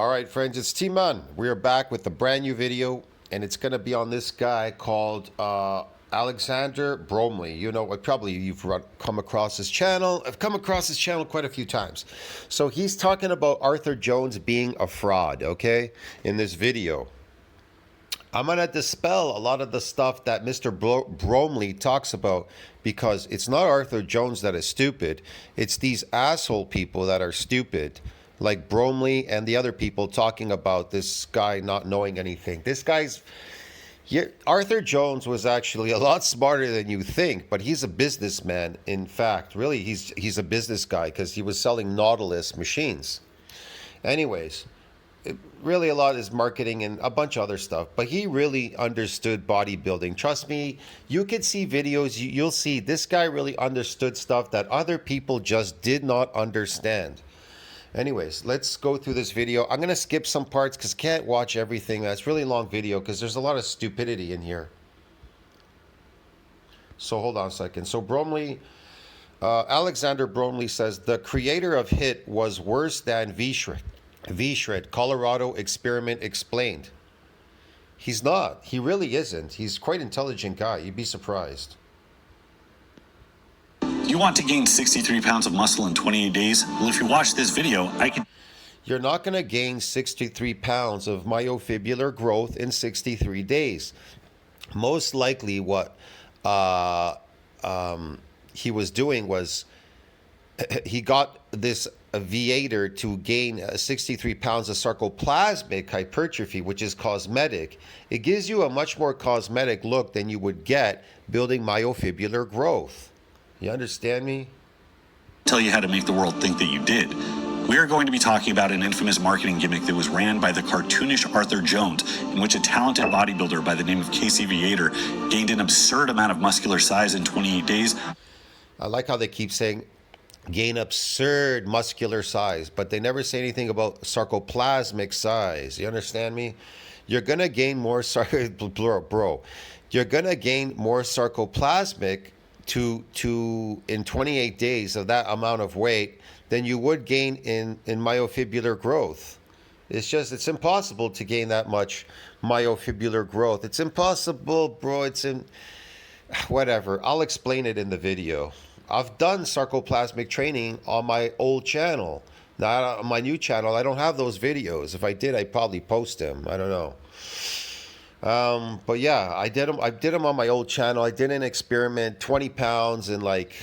All right, friends, it's T-Man. We are back with a brand new video, and it's going to be on this guy called Alexander Bromley. You know, probably you've come across his channel. I've come across his channel quite a few times. So he's talking about Arthur Jones being a fraud, okay, in this video. I'm going to dispel a lot of the stuff that Mr. Bromley talks about because it's not Arthur Jones that is stupid. It's these asshole people that are stupid, like Bromley and the other people talking about this guy not knowing anything. This guy's... Arthur Jones was actually a lot smarter than you think, but he's a businessman. In fact, really, he's a business guy because he was selling Nautilus machines. Anyways, really a lot is marketing and a bunch of other stuff, but he really understood bodybuilding. Trust me, you could see videos, you'll see this guy really understood stuff that other people just did not understand. Anyways, let's go through this video. I'm going to skip some parts because I can't watch everything. That's a really long video because there's a lot of stupidity in here. So hold on a second. So Bromley, Alexander Bromley says, the creator of HIIT was worse than V-Shred, Colorado Experiment explained. He's not. He really isn't. He's quite an intelligent guy. You'd be surprised. You want to gain 63 pounds of muscle in 28 days? Well, if you watch this video, You're not going to gain 63 pounds of myofibular growth in 63 days. Most likely what he was doing was he got this aviator to gain 63 pounds of sarcoplasmic hypertrophy, which is cosmetic. It gives you a much more cosmetic look than you would get building myofibular growth. You understand me? Tell you how to make the world think that you did. We are going to be talking about an infamous marketing gimmick that was ran by the cartoonish Arthur Jones, in which a talented bodybuilder by the name of Casey Viator gained an absurd amount of muscular size in 28 days. I like how they keep saying gain absurd muscular size, but they never say anything about sarcoplasmic size. You understand me? You're gonna gain more You're gonna gain more sarcoplasmic in 28 days of that amount of weight than you would gain in myofibular growth. It's impossible to gain that much myofibular growth. It's impossible, bro. Whatever. I'll explain it in the video. I've done sarcoplasmic training on my old channel. Not on my new channel. I don't have those videos. If I did, I'd probably post them. I don't know. But yeah, I did them on my old channel. I did an experiment, 20 pounds in like,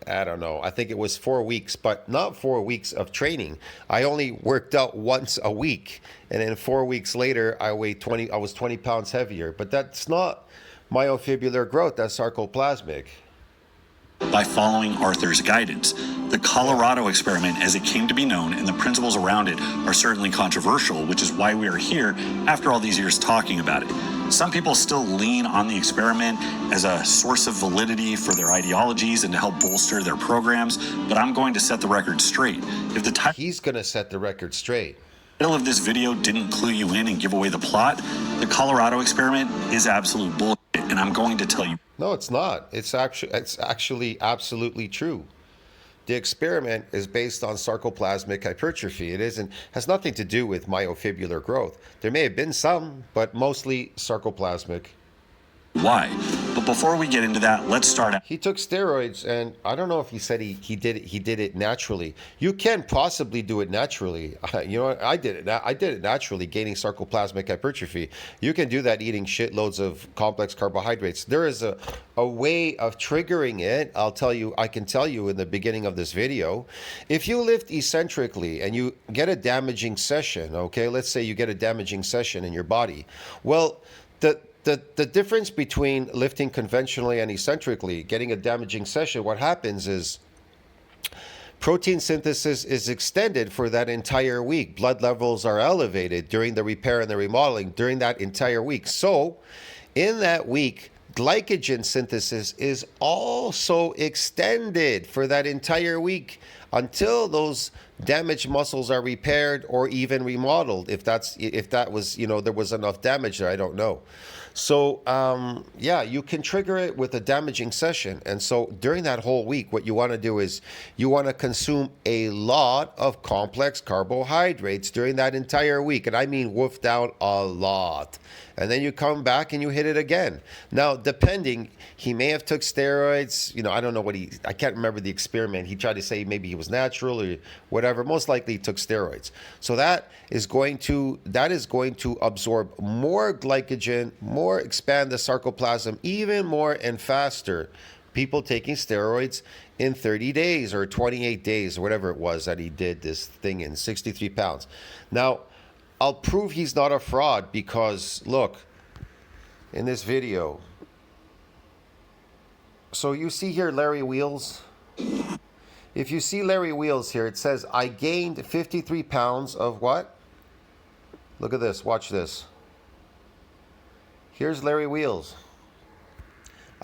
I don't know, I think it was 4 weeks, but not 4 weeks of training. I only worked out once a week. And then 4 weeks later, I was 20 pounds heavier, but that's not myofibular growth. That's sarcoplasmic. By following Arthur's guidance. The Colorado experiment, as it came to be known, and the principles around it are certainly controversial, which is why we are here after all these years talking about it. Some people still lean on the experiment as a source of validity for their ideologies and to help bolster their programs, but I'm going to set the record straight. He's going to set the record straight. The title of this video didn't clue you in and give away the plot. The Colorado experiment is absolute bullshit, and I'm going to tell you. No, it's not. It's actually absolutely true. The experiment is based on sarcoplasmic hypertrophy. It has nothing to do with myofibular growth. There may have been some, but mostly sarcoplasmic. Why? But before we get into that, let's start out. He took steroids, and I don't know if he said he did it naturally. You can possibly do it naturally. You know what? I did it naturally, gaining sarcoplasmic hypertrophy. You can do that eating shitloads of complex carbohydrates. There is a way of triggering it. I can tell you in the beginning of this video. If you lift eccentrically and you get a damaging session, okay, let's say you get a damaging session in your body. Well, the difference between lifting conventionally and eccentrically, getting a damaging session, what happens is protein synthesis is extended for that entire week. Blood levels are elevated during the repair and the remodeling during that entire week. So in that week, glycogen synthesis is also extended for that entire week until those damaged muscles are repaired or even remodeled. If that was, there was enough damage there, I don't know. So yeah, you can trigger it with a damaging session. And so during that whole week, what you want to do is you want to consume a lot of complex carbohydrates during that entire week. And I mean wolf down a lot. And then you come back and you hit it again. Now, depending, he may have took steroids. I don't know I can't remember the experiment. He tried to say maybe he was natural or whatever. Most likely he took steroids. So that is going to absorb more glycogen, more expand the sarcoplasm even more and faster. People taking steroids in 30 days or 28 days or whatever it was that he did this thing in, 63 pounds. Now, I'll prove he's not a fraud because, look, in this video. So you see here Larry Wheels. If you see Larry Wheels here, it says, I gained 53 pounds of what? Look at this. Watch this. Here's Larry Wheels.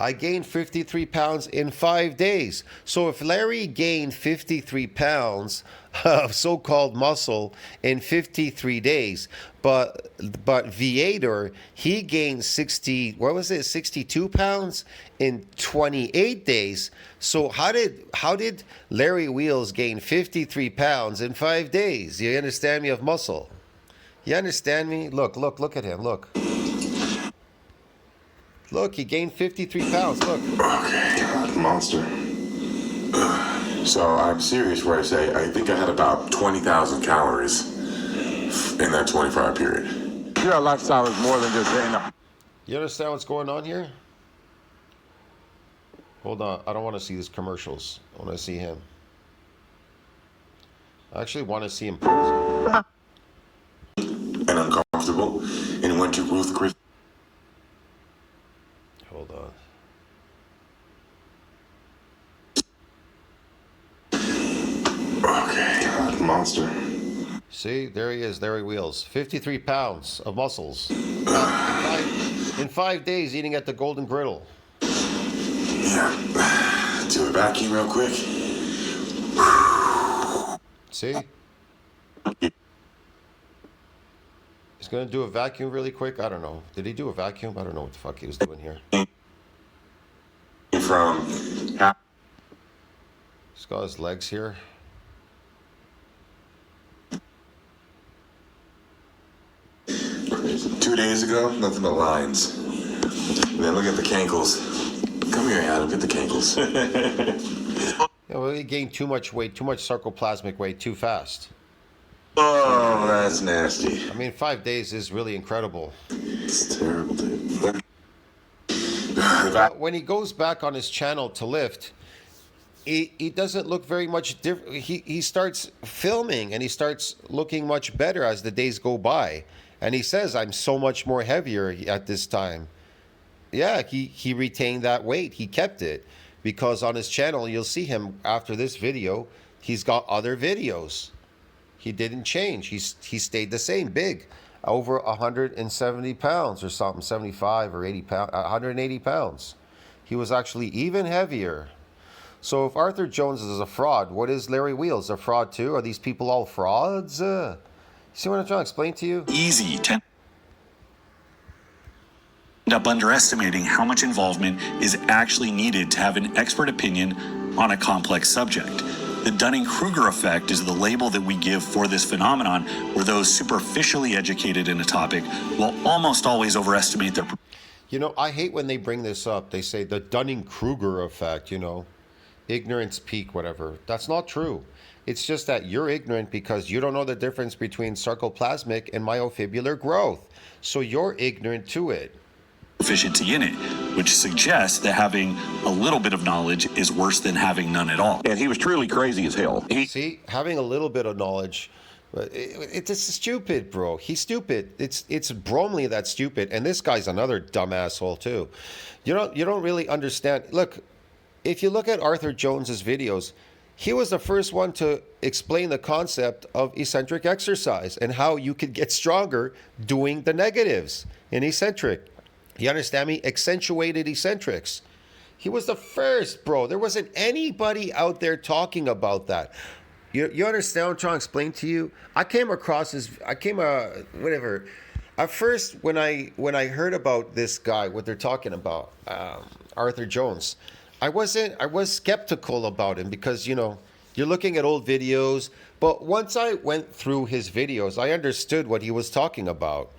I gained 53 pounds in 5 days. So if Larry gained 53 pounds of so-called muscle in 53 days, but Viator, he gained 62 pounds in 28 days. So how did Larry Wheels gain 53 pounds in 5 days? You understand me, of muscle? You understand me? Look at him, look. Look, he gained 53 pounds. Look. Okay, monster. So I'm serious where I say I think I had about 20,000 calories in that 24-hour period. Your lifestyle is more than just getting up. You understand what's going on here? Hold on. I don't want to see these commercials. I want to see him. I actually want to see him. And uncomfortable, and went to Ruth Chris. Hold on. Okay, monster. See, there he is, Larry Wheels. 53 pounds of muscles. In 5 days, eating at the Golden Griddle. Yeah. Do a vacuum real quick. See? He's going to do a vacuum really quick. I don't know. Did he do a vacuum? I don't know what the fuck he was doing here. From He's got his legs here. Two days ago, nothing but lines. And then look at the cankles. Come here, Adam, get the cankles. Yeah, well, he gained too much weight, too much sarcoplasmic weight too fast. Oh, that's nasty. I mean, 5 days is really incredible. It's terrible, dude. When he goes back on his channel to lift, he doesn't look very much different. He starts filming and he starts looking much better as the days go by. And he says, I'm so much more heavier at this time. Yeah, he retained that weight. He kept it. Because on his channel, you'll see him after this video, he's got other videos. He didn't change. He stayed the same, big. Over 170 pounds or something, 75 or 80 pounds, 180 pounds. He was actually even heavier. So if Arthur Jones is a fraud, what is Larry Wheels? A fraud too? Are these people all frauds? See what I'm trying to explain to you? Easy to end up underestimating how much involvement is actually needed to have an expert opinion on a complex subject. The Dunning-Kruger effect is the label that we give for this phenomenon, where those superficially educated in a topic will almost always overestimate their... I hate when they bring this up. They say the Dunning-Kruger effect, ignorance peak, whatever. That's not true. It's just that you're ignorant because you don't know the difference between sarcoplasmic and myofibrillar growth. So you're ignorant to it. Efficiency in it, which suggests that having a little bit of knowledge is worse than having none at all. And he was truly crazy as hell. See, having a little bit of knowledge, it's stupid, bro. He's stupid. It's Bromley that's stupid, and this guy's another dumb asshole too. You don't really understand. Look, if you look at Arthur Jones's videos, he was the first one to explain the concept of eccentric exercise and how you could get stronger doing the negatives in eccentric. You understand me? Accentuated eccentrics. He was the first, bro. There wasn't anybody out there talking about that. You understand what I'm trying to explain to you? Whatever. At first, when I heard about this guy, what they're talking about, Arthur Jones, I was skeptical about him because you're looking at old videos. But once I went through his videos, I understood what he was talking about.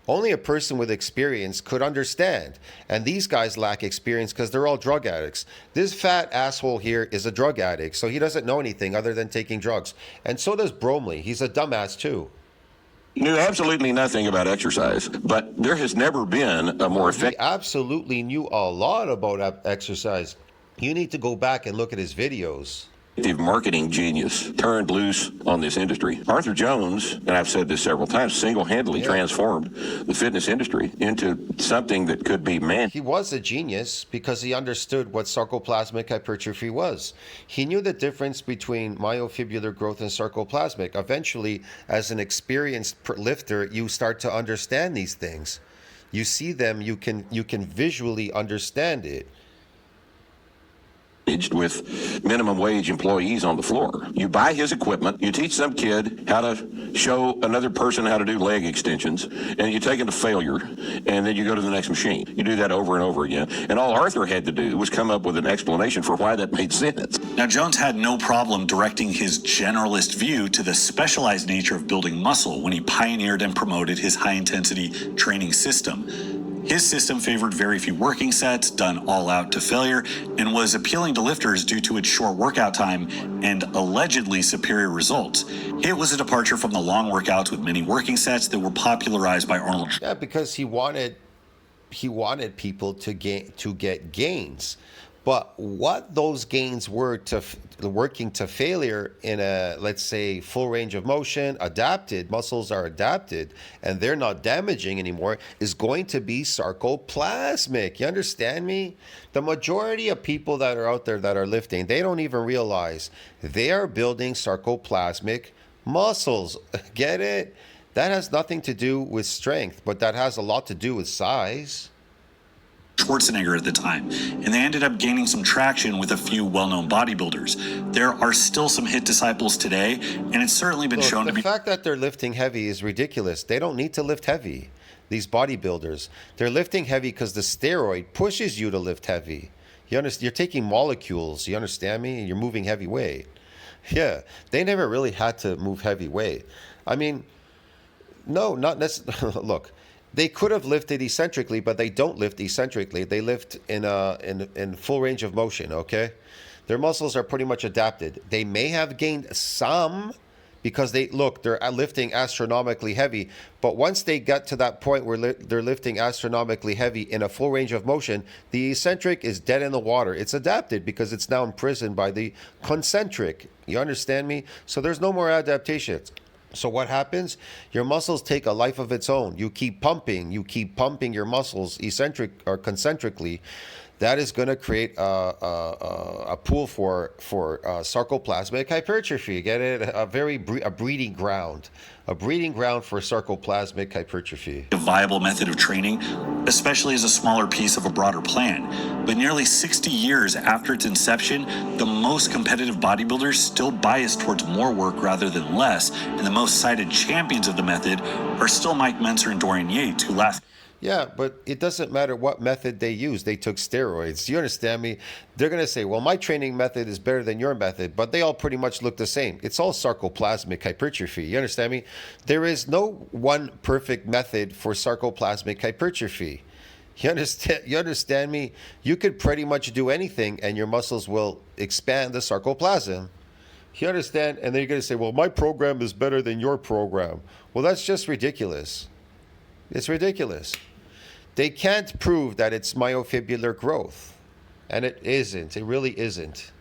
Only a person with experience could understand. And these guys lack experience because they're all drug addicts. This fat asshole here is a drug addict, so he doesn't know anything other than taking drugs. And so does Bromley. He's a dumbass too. Knew absolutely nothing about exercise, but there has never been a more He effective absolutely knew a lot about exercise. You need to go back and look at his videos. marketing genius turned loose on this industry. Arthur Jones, and I've said this several times, single-handedly transformed the fitness industry into something that could be man. He was a genius because he understood what sarcoplasmic hypertrophy was. He knew the difference between myofibrillar growth and sarcoplasmic. Eventually, as an experienced lifter, you start to understand these things. You see them, you can visually understand it. With minimum wage employees on the floor. You buy his equipment, you teach some kid how to show another person how to do leg extensions, and you take him to failure, and then you go to the next machine. You do that over and over again. And all Arthur had to do was come up with an explanation for why that made sense. Now, Jones had no problem directing his generalist view to the specialized nature of building muscle when he pioneered and promoted his high-intensity training system. His system favored very few working sets, done all out to failure, and was appealing to lifters due to its short workout time and allegedly superior results. It was a departure from the long workouts with many working sets that were popularized by Arnold. Yeah, because he wanted people to get gains. But what those gains were to working to failure in a, let's say, full range of motion, adapted, muscles are adapted, and they're not damaging anymore, is going to be sarcoplasmic. You understand me? The majority of people that are out there that are lifting, they don't even realize they are building sarcoplasmic muscles. Get it? That has nothing to do with strength, but that has a lot to do with size. Schwarzenegger at the time, and they ended up gaining some traction with a few well-known bodybuilders. There are still some HIIT disciples today, and it's certainly been shown to be... The fact that they're lifting heavy is ridiculous. They don't need to lift heavy, these bodybuilders. They're lifting heavy because the steroid pushes you to lift heavy. You understand? You're taking molecules, you understand me? You're moving heavy weight. Yeah, they never really had to move heavy weight. I mean, no, not necessarily. Look, they could have lifted eccentrically, but they don't lift eccentrically. They lift in full range of motion, okay? Their muscles are pretty much adapted. They may have gained some because they're lifting astronomically heavy. But once they get to that point where they're lifting astronomically heavy in a full range of motion, the eccentric is dead in the water. It's adapted because it's now imprisoned by the concentric. You understand me? So there's no more adaptations. So what happens? Your muscles take a life of its own. You keep pumping your muscles eccentric or concentrically. That is going to create a pool for sarcoplasmic hypertrophy. Get it? A breeding ground for sarcoplasmic hypertrophy. A viable method of training, especially as a smaller piece of a broader plan. But nearly 60 years after its inception, the most competitive bodybuilders still bias towards more work rather than less, and the most cited champions of the method are still Mike Mentzer and Dorian Yates, who last... Yeah, but it doesn't matter what method they use. They took steroids. Do you understand me? They're going to say, well, my training method is better than your method, but they all pretty much look the same. It's all sarcoplasmic hypertrophy. You understand me? There is no one perfect method for sarcoplasmic hypertrophy. You understand me? You could pretty much do anything and your muscles will expand the sarcoplasm. You understand? And then you're going to say, well, my program is better than your program. Well, that's just ridiculous. It's ridiculous. They can't prove that it's myofibrillar growth. And it isn't. It really isn't.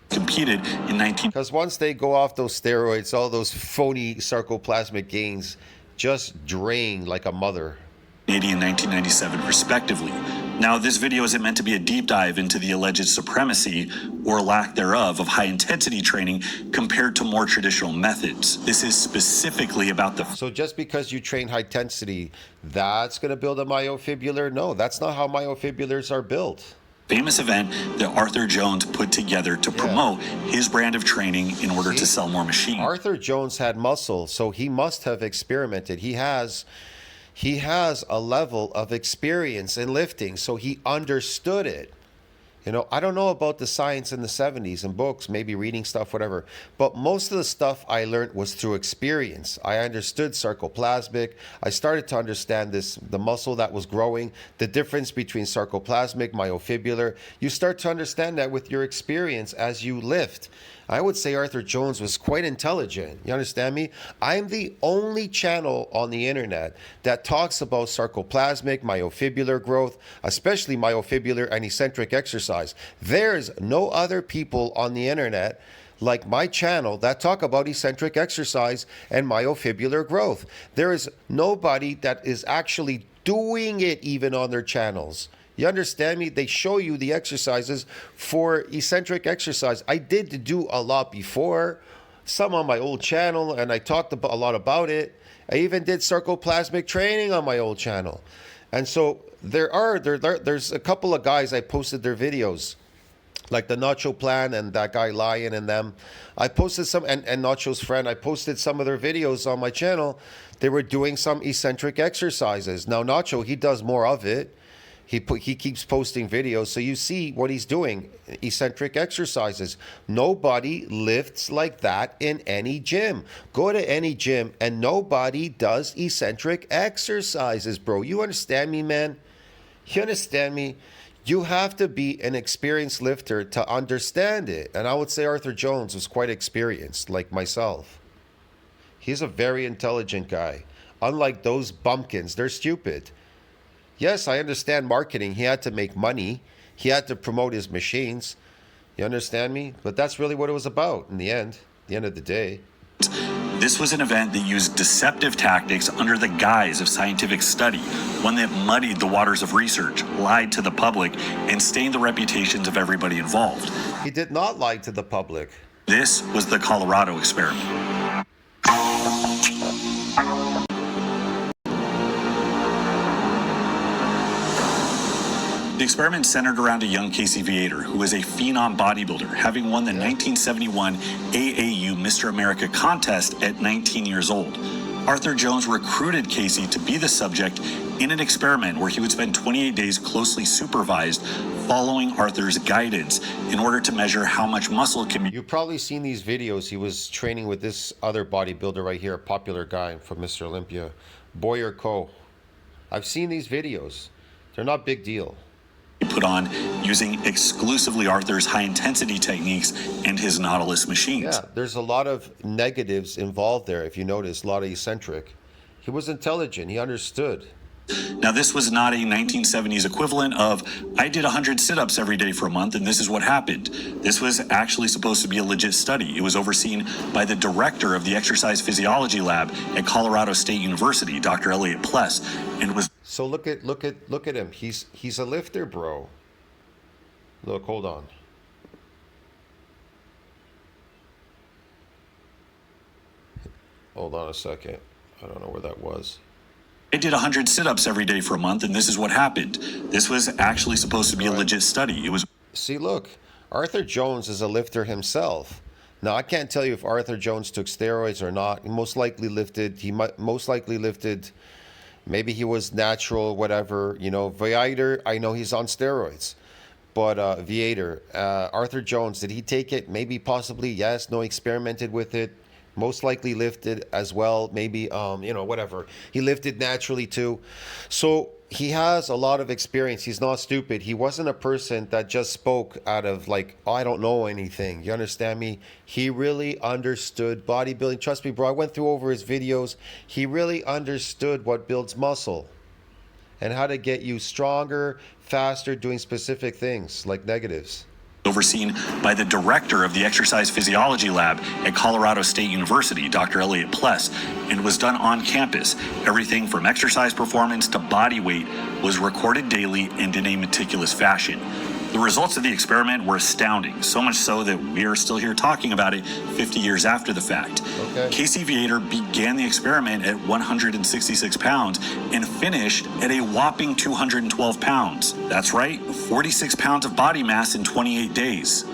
Competed in 19... Because once they go off those steroids, all those phony sarcoplasmic gains just drain like a mother. 1980 and 1997, respectively. Now, this video isn't meant to be a deep dive into the alleged supremacy, or lack thereof, of high-intensity training compared to more traditional methods. This is specifically about the... So just because you train high-intensity, that's going to build a myofibrillar? No, that's not how myofibrillars are built. famous event that Arthur Jones put together to promote his brand of training in order to sell more machines. Arthur Jones had muscle, so he must have experimented. He has a level of experience in lifting, so he understood it. You know, I don't know about the science in the 70s and books, maybe reading stuff, whatever. But most of the stuff I learned was through experience. I understood sarcoplasmic. I started to understand the muscle that was growing, the difference between sarcoplasmic, myofibrillar. You start to understand that with your experience as you lift. I would say Arthur Jones was quite intelligent. You understand me? I'm the only channel on the internet that talks about sarcoplasmic, myofibrillar growth, especially myofibrillar and eccentric exercise. There's no other people on the internet like my channel that talk about eccentric exercise and myofibrillar growth. There is nobody that is actually doing it even on their channels. You understand me? They show you the exercises for eccentric exercise. I did do a lot before, some on my old channel, and I talked a lot about it. I even did sarcoplasmic training on my old channel. And so there's a couple of guys I posted their videos, like the Nacho Plan and that guy Lion and them. I posted some, and Nacho's friend, I posted some of their videos on my channel. They were doing some eccentric exercises. Now Nacho, he does more of it. He keeps posting videos, so you see what he's doing, eccentric exercises. Nobody lifts like that in any gym. Go to any gym, and nobody does eccentric exercises, bro. You understand me, man? You understand me? You have to be an experienced lifter to understand it. And I would say Arthur Jones was quite experienced, like myself. He's a very intelligent guy. Unlike those bumpkins, they're stupid. Yes, I understand marketing. He had to make money. He had to promote his machines. You understand me? But that's really what it was about in the end of the day. This was an event that used deceptive tactics under the guise of scientific study, one that muddied the waters of research, lied to the public, and stained the reputations of everybody involved. He did not lie to the public. This was the Colorado experiment. The experiment centered around a young Casey Viator, who was a phenom bodybuilder, having won the 1971 AAU Mr. America contest at 19 years old. Arthur Jones recruited Casey to be the subject in an experiment where he would spend 28 days closely supervised, following Arthur's guidance in order to measure how much muscle can be. You've probably seen these videos. He was training with this other bodybuilder right here, a popular guy from Mr. Olympia, Boyer Co. I've seen these videos. They're not big deal. Put on using exclusively Arthur's high-intensity techniques and his Nautilus machines. Yeah, there's a lot of negatives involved there, if you notice, a lot of eccentric. He was intelligent. He understood. Now, this was not a 1970s equivalent of, I did 100 sit-ups every day for a month, and this is what happened. This was actually supposed to be a legit study. It was overseen by the director of the exercise physiology lab at Colorado State University, Dr. Elliot Pless, and was... So look at him. He's a lifter, bro. Look, hold on. Hold on a second. I don't know where that was. I did 100 sit-ups every day for a month, and this is what happened. This was actually supposed to be a legit study. It was... See, look, Arthur Jones is a lifter himself. Now, I can't tell you if Arthur Jones took steroids or not. He most likely lifted. Maybe he was natural, whatever. You know, Viator, I know he's on steroids. But Viator, Arthur Jones, did he take it? Maybe, possibly, yes. No, experimented with it. Most likely lifted as well. Maybe, whatever. He lifted naturally too. So he has a lot of experience. He's not stupid. He wasn't a person that just spoke out of like, oh, I don't know anything. You understand me? He really understood bodybuilding. Trust me, bro. I went through over his videos. He really understood what builds muscle and how to get you stronger, faster, doing specific things like negatives. Overseen by the director of the exercise physiology lab at Colorado State University, Dr. Elliot Pless, and was done on campus. Everything from exercise performance to body weight was recorded daily and in a meticulous fashion. The results of the experiment were astounding, so much so that we are still here talking about it 50 years after the fact. Okay. Casey Viator began the experiment at 166 pounds and finished at a whopping 212 pounds. That's right, 46 pounds of body mass in 28 days.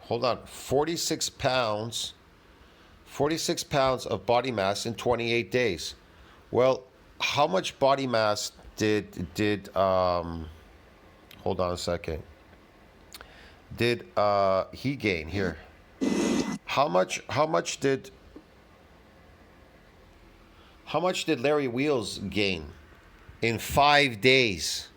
Hold on, 46 pounds of body mass in 28 days. Well, how much body mass did hold on a second. Did he gain here? How much did Larry Wheels gain in 5 days?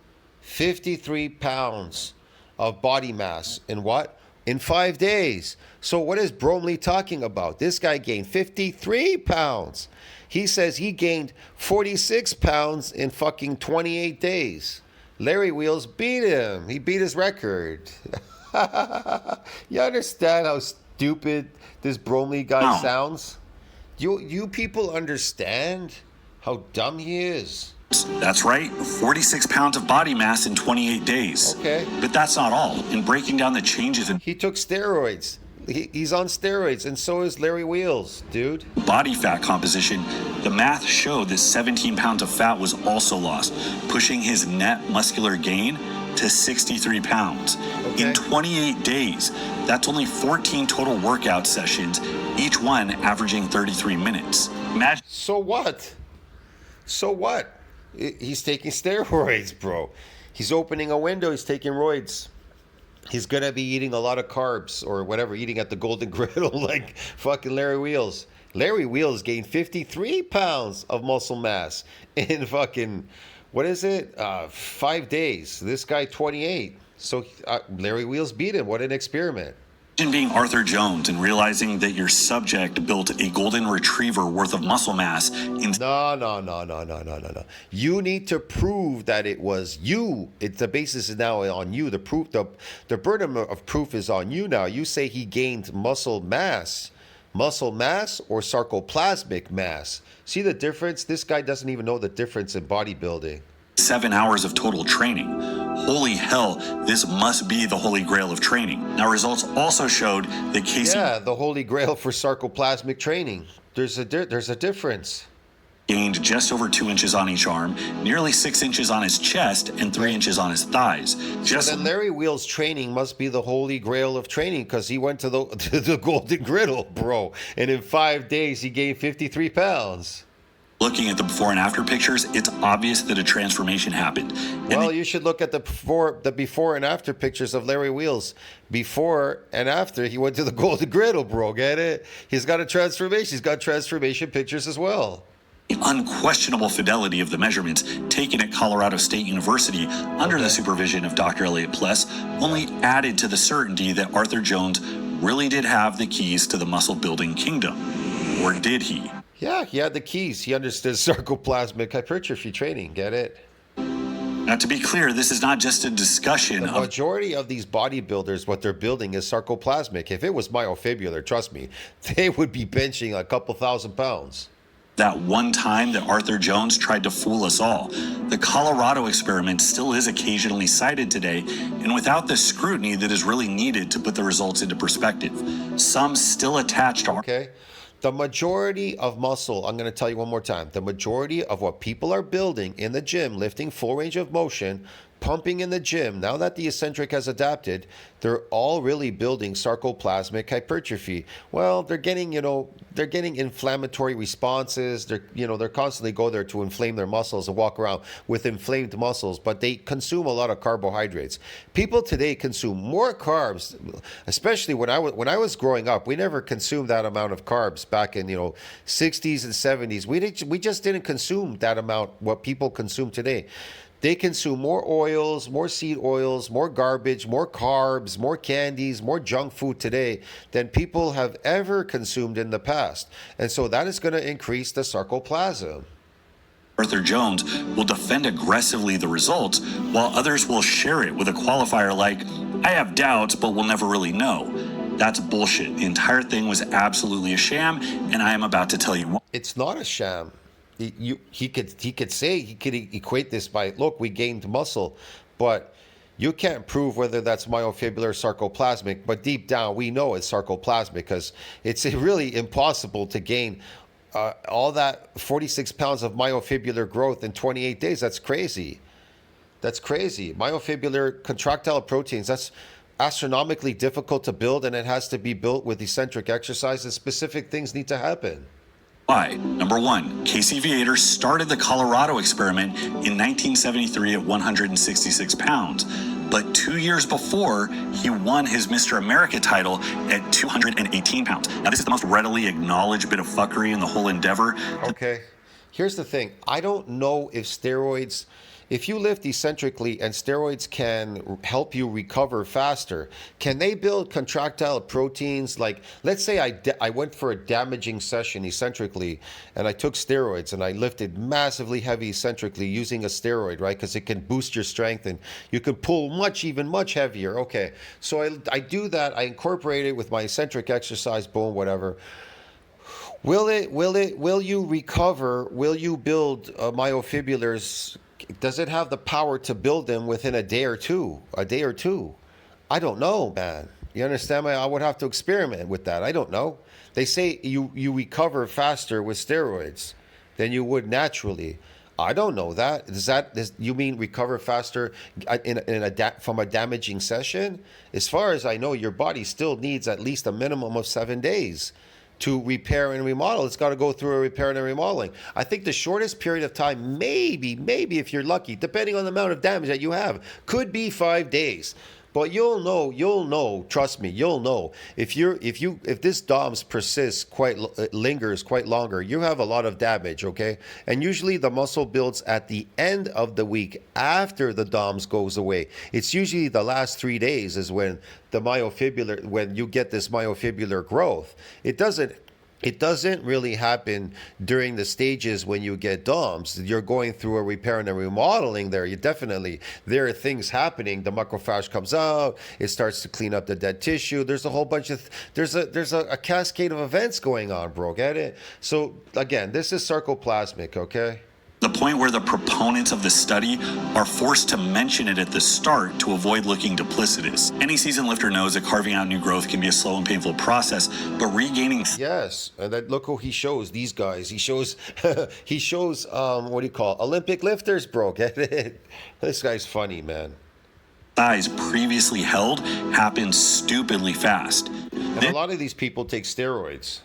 53 pounds of body mass in what? In 5 days. So what is Bromley talking about? This guy gained 53 pounds. He says he gained 46 pounds in fucking 28 days. Larry Wheels beat him. He beat his record. You understand how stupid this Bromley guy sounds? You people understand how dumb he is? That's right, 46 pounds of body mass in 28 days. Okay. But that's not all. In breaking down the changes in He took steroids. He's on steroids, and so is Larry Wheels, dude. body fat composition, the math showed that 17 pounds of fat was also lost, pushing his net muscular gain to 63 pounds. Okay. In 28 days, that's only 14 total workout sessions, each one averaging 33 minutes. Imagine So what? So what? He's taking steroids, bro. He's opening a window. He's taking roids. He's going to be eating a lot of carbs or whatever, eating at the Golden Griddle like fucking Larry Wheels. Larry Wheels gained 53 pounds of muscle mass in fucking, what is it? 5 days. This guy, 28. So Larry Wheels beat him. What an experiment. being Arthur Jones and realizing that your subject built a golden retriever worth of muscle mass in No. You need to prove that it was you. The basis is now on you. The proof, the burden of proof is on you now. You say he gained muscle mass or sarcoplasmic mass. See the difference? This guy doesn't even know the difference in bodybuilding. 7 hours of total training. Holy hell, this must be the holy grail of training. Now, results also showed that Casey Yeah, the holy grail for sarcoplasmic training. There's a difference. gained just over 2 inches on each arm, nearly 6 inches on his chest, and 3 inches on his thighs. Just Then Larry Wheels' training must be the holy grail of training because he went to the Golden Griddle, bro. And in 5 days, he gained 53 pounds. looking at the before and after pictures, it's obvious that a transformation happened. And Well, you should look at the before and after pictures of Larry Wheels. Before and after, he went to the Golden Griddle, bro. Get it? He's got a transformation. He's got transformation pictures as well. the unquestionable fidelity of the measurements taken at Colorado State University under the supervision of Dr. Elliott Pless only added to the certainty that Arthur Jones really did have the keys to the muscle building kingdom. Or did he? Yeah, he had the keys. He understood sarcoplasmic hypertrophy training. Get it? Now, to be clear, this is not just a discussion The of majority of these bodybuilders, what they're building is sarcoplasmic. If it was myofibrillar, trust me, they would be benching a couple thousand pounds. that one time that Arthur Jones tried to fool us all. The Colorado experiment still is occasionally cited today, and without the scrutiny that is really needed to put the results into perspective. Some still attached to Okay? The majority of muscle, I'm going to tell you one more time, the majority of what people are building in the gym, lifting full range of motion, pumping in the gym, now that the eccentric has adapted, they're all really building sarcoplasmic hypertrophy. Well, they're getting inflammatory responses. They're constantly go there to inflame their muscles and walk around with inflamed muscles, but they consume a lot of carbohydrates. People today consume more carbs, especially when I was growing up. We never consumed that amount of carbs back in 60s and 70s. We just didn't consume that amount what people consume today. They consume more oils, more seed oils, more garbage, more carbs, more candies, more junk food today than people have ever consumed in the past. And so that is going to increase the sarcoplasm. Arthur Jones will defend aggressively the results, while others will share it with a qualifier like, I have doubts, but we'll never really know. That's bullshit. The entire thing was absolutely a sham, and I am about to tell you why. It's not a sham. He could equate this by, look, we gained muscle, but You can't prove whether that's myofibular or sarcoplasmic, but deep down we know it's sarcoplasmic because it's really impossible to gain all that 46 pounds of myofibular growth in 28 days. That's crazy. That's crazy. Myofibular contractile proteins, that's astronomically difficult to build, and it has to be built with eccentric exercise, and specific things need to happen. Why? Number one, Casey Viator started the Colorado experiment in 1973 at 166 pounds. But 2 years before, he won his Mr. America title at 218 pounds. Now, this is the most readily acknowledged bit of fuckery in the whole endeavor. Okay. Here's the thing. I don't know if steroids, if you lift eccentrically and steroids can help you recover faster, can they build contractile proteins? Like, let's say I went for a damaging session eccentrically and I took steroids and I lifted massively heavy eccentrically using a steroid, right? Because it can boost your strength and you can pull even much heavier. Okay. So I do that. I incorporate it with my eccentric exercise, boom, whatever. Will you recover? Will you build myofibulars? Does it have the power to build them within a day or two? I don't know, man. You understand? I would have to experiment with that. I don't know. They say you recover faster with steroids than you would naturally. I don't know that. You mean recover faster from a damaging session? As far as I know, your body still needs at least a minimum of 7 days to repair and remodel. It's got to go through a repair and a remodeling. I think the shortest period of time, maybe if you're lucky, depending on the amount of damage that you have, could be 5 days. But you'll know, trust me, you'll know. If this DOMS persists lingers quite longer, you have a lot of damage, okay? And usually the muscle builds at the end of the week after the DOMS goes away. It's usually the last 3 days is when when you get this myofibular growth. It doesn't really happen during the stages when you get DOMS. You're going through a repair and a remodeling there. There are things happening. The macrophage comes out. It starts to clean up the dead tissue. There's a whole bunch of, there's a cascade of events going on, bro. Get it? So again, this is sarcoplasmic, okay? The point where the proponents of the study are forced to mention it at the start to avoid looking duplicitous. Any seasoned lifter knows that carving out new growth can be a slow and painful process, but regaining... Yes, and then look who he shows, these guys. He shows, what do you call it? Olympic lifters, bro, get it? This guy's funny, man. Size previously held happens stupidly fast. And a lot of these people take steroids.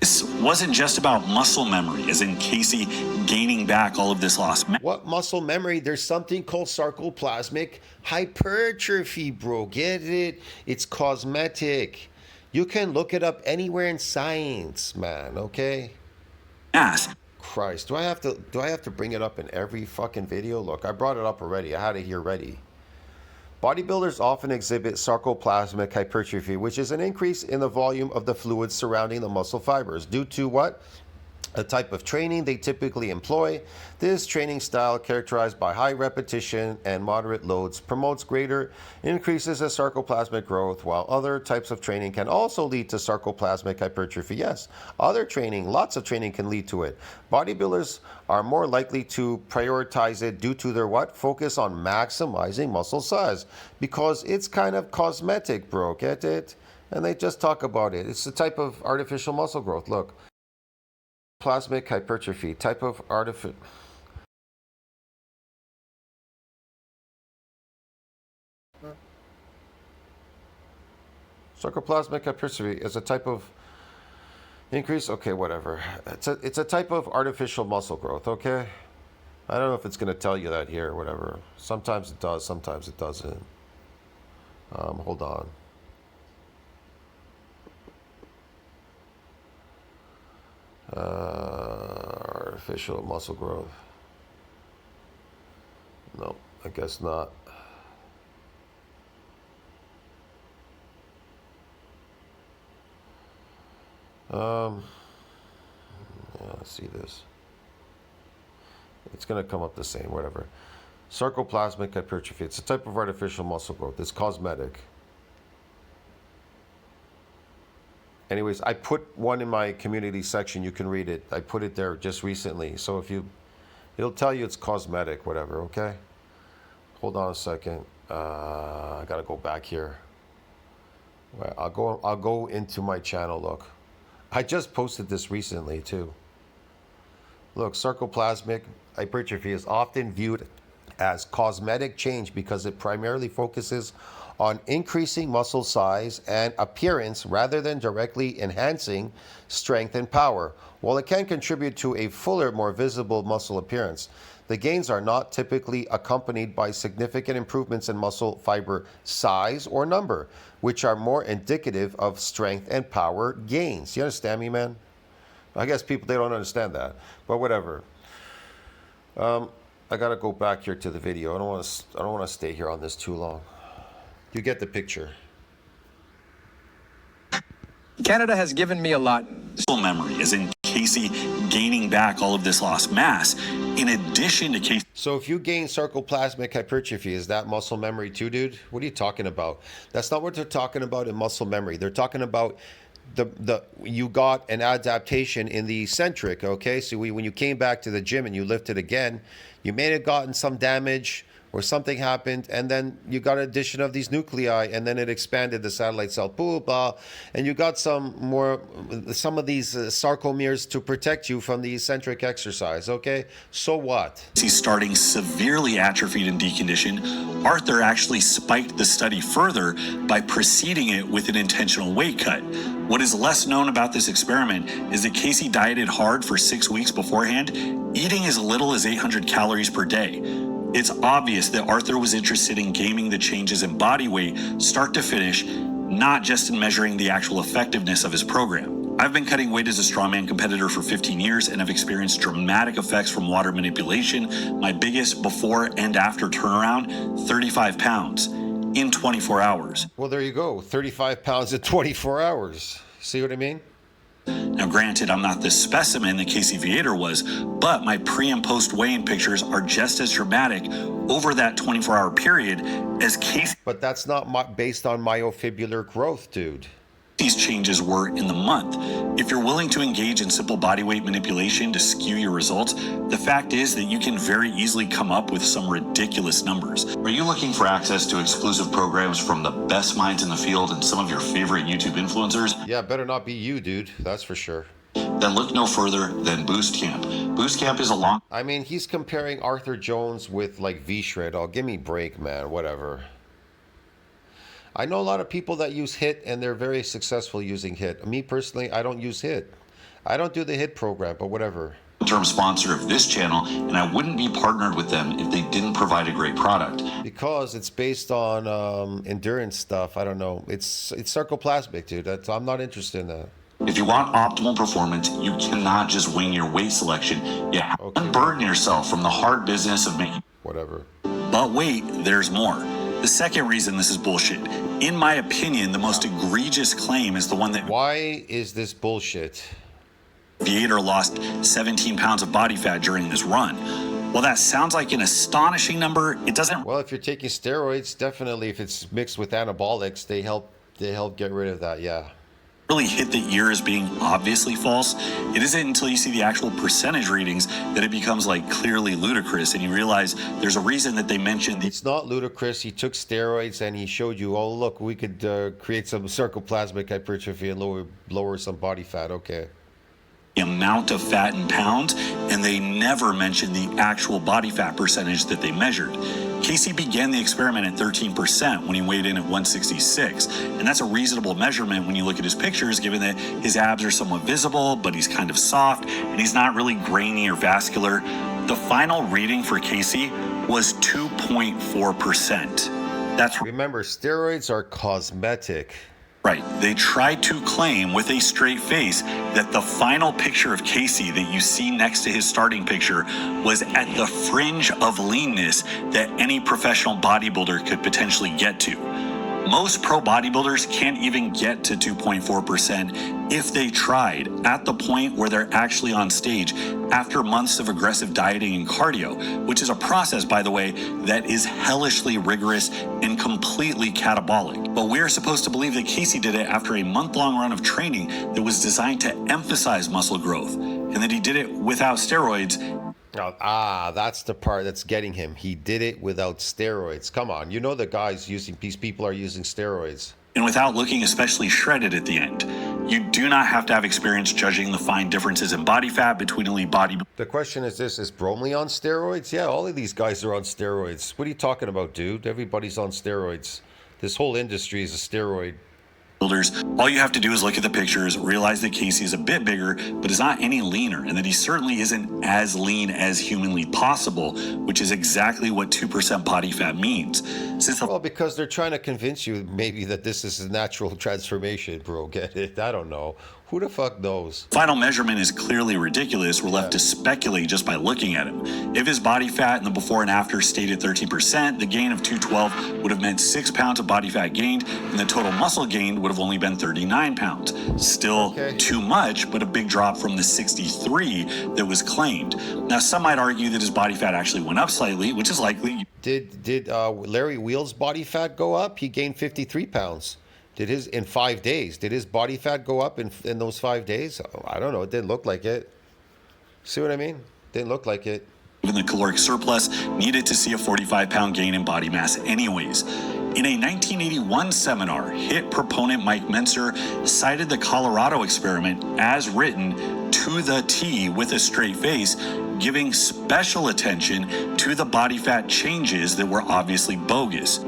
This wasn't just about muscle memory, as in Casey gaining back all of this lost. What muscle memory? There's something called sarcoplasmic hypertrophy, bro. Get it? It's cosmetic. You can look it up anywhere in science, man. Okay. Ass. Christ, do I have to bring it up in every fucking video? Look, I brought it up already. I had it here ready. Bodybuilders often exhibit sarcoplasmic hypertrophy, which is an increase in the volume of the fluids surrounding the muscle fibers due to what? The type of training they typically employ. This training style, characterized by high repetition and moderate loads, promotes greater increases of sarcoplasmic growth, while other types of training can also lead to sarcoplasmic hypertrophy. Yes, lots of training can lead to it. Bodybuilders are more likely to prioritize it due to their what? Focus on maximizing muscle size, because it's kind of cosmetic, bro, get it? And they just talk about it. It's a type of artificial muscle growth. Look. Plasmic hypertrophy, type of artificial. Sarcoplasmic hypertrophy is a type of increase. Okay, whatever. It's a type of artificial muscle growth. Okay, I don't know if it's going to tell you that here or whatever. Sometimes it does, sometimes it doesn't. Hold on. Artificial muscle growth. No, I guess not. Yeah, let's see this. It's going to come up the same, whatever. Sarcoplasmic hypertrophy. It's a type of artificial muscle growth. It's cosmetic. Anyways, I put one in my community section. You can read it. I put it there just recently. So it'll tell you it's cosmetic, whatever, okay? Hold on a second. I gotta go back here. Well, I'll go into my channel. Look, I just posted this recently too. Look, sarcoplasmic hypertrophy is often viewed as cosmetic change because it primarily focuses on increasing muscle size and appearance rather than directly enhancing strength and power. While it can contribute to a fuller, more visible muscle appearance, the gains are not typically accompanied by significant improvements in muscle fiber size or number, which are more indicative of strength and power gains. You understand me, man? I guess people, they don't understand that, but whatever. I gotta go back here to the video. I don't want to stay here on this too long. You get the picture. Canada has given me a lot. Muscle memory, as in Casey gaining back all of this lost mass, in addition to Casey. So if you gain sarcoplasmic hypertrophy, is that muscle memory too, dude? What are you talking about? That's not what they're talking about in muscle memory. They're talking about you got an adaptation in the eccentric, okay? So when you came back to the gym and you lifted again, you may have gotten some damage or something happened, and then you got addition of these nuclei, and then it expanded the satellite cell pool, blah, and you got some of these sarcomeres to protect you from the eccentric exercise, okay? So what? He's starting severely atrophied and deconditioned. Arthur actually spiked the study further by preceding it with an intentional weight cut. What is less known about this experiment is that Casey dieted hard for 6 weeks beforehand, eating as little as 800 calories per day. It's obvious that Arthur was interested in gaming the changes in body weight start to finish, not just in measuring the actual effectiveness of his program. I've been cutting weight as a strongman competitor for 15 years and have experienced dramatic effects from water manipulation. My biggest before and after turnaround, 35 pounds in 24 hours. Well, there you go. 35 pounds in 24 hours. See what I mean? Now, granted, I'm not the specimen that Casey Viator was, but my pre and post weigh-in pictures are just as dramatic over that 24-hour period as Casey. But that's not based on myofibular growth, dude. These changes were in the month. If you're willing to engage in simple body weight manipulation to skew your results, the fact is that you can very easily come up with some ridiculous numbers. Are you looking for access to exclusive programs from the best minds in the field and some of your favorite YouTube influencers? Yeah, better not be you, dude. That's for sure. Then look no further than Boost Camp. Boost Camp is a long... I mean, he's comparing Arthur Jones with like V-Shred. Oh, give me a break, man. Whatever. I know a lot of people that use HIIT and they're very successful using HIIT. Me personally, I don't use HIIT. I don't do the HIIT program, but whatever. Term sponsor of this channel, and I wouldn't be partnered with them if they didn't provide a great product. Because it's based on endurance stuff. I don't know. It's sarcoplasmic, dude. I'm not interested in that. If you want optimal performance, you cannot just wing your weight selection. You have to unburden yourself from the hard business of making... Whatever. But wait, there's more. The second reason this is bullshit, in my opinion, the most egregious claim is the one that... Why is this bullshit? Viator lost 17 pounds of body fat during this run. While that sounds like an astonishing number, it doesn't... Well, if you're taking steroids, definitely if it's mixed with anabolics, they help get rid of that, yeah. Really hit the ear as being obviously false. It isn't until you see the actual percentage readings that it becomes like clearly ludicrous and you realize there's a reason that they mentioned It's not ludicrous. He took steroids and he showed you, oh look, we could create some sarcoplasmic hypertrophy and lower some body fat. Okay. The amount of fat in pounds, and they never mentioned the actual body fat percentage that they measured. Casey began the experiment at 13% when he weighed in at 166, and that's a reasonable measurement when you look at his pictures, given that his abs are somewhat visible, but he's kind of soft, and he's not really grainy or vascular. The final reading for Casey was 2.4%. That's... Remember, steroids are cosmetic. Right. They tried to claim with a straight face that the final picture of Casey that you see next to his starting picture was at the fringe of leanness that any professional bodybuilder could potentially get to. Most pro bodybuilders can't even get to 2.4% if they tried at the point where they're actually on stage after months of aggressive dieting and cardio, which is a process, by the way, that is hellishly rigorous and completely catabolic. But we're supposed to believe that Casey did it after a month-long run of training that was designed to emphasize muscle growth, and that he did it without steroids. That's the part that's getting him. He did it without steroids. Come on, you know the guys using, these people are using steroids. And without looking especially shredded at the end. You do not have to have experience judging the fine differences in body fat between elite bodybuilders. The question is this, is Bromley on steroids? Yeah, all of these guys are on steroids. What are you talking about, dude? Everybody's on steroids. This whole industry is a steroid. All you have to do is look at the pictures, realize that Casey is a bit bigger, but is not any leaner, and that he certainly isn't as lean as humanly possible, which is exactly what 2% body fat means. Well, because they're trying to convince you maybe that this is a natural transformation, bro. Get it? I don't know. Who the fuck knows? Final measurement is clearly ridiculous. We're left to speculate just by looking at him. If his body fat in the before and after stayed at 13%, the gain of 212 would have meant 6 pounds of body fat gained, and the total muscle gained would have only been 39 pounds. Still too much, but a big drop from the 63 that was claimed. Now, some might argue that his body fat actually went up slightly, which is likely. Did Larry Wheel's body fat go up? He gained 53 pounds. Did his, in 5 days, did his body fat go up in those 5 days? I don't know. It didn't look like it. See what I mean? Didn't look like it. Even the caloric surplus needed to see a 45-pound gain in body mass anyways. In a 1981 seminar, HIIT proponent Mike Menser cited the Colorado experiment as written to the T with a straight face, giving special attention to the body fat changes that were obviously bogus.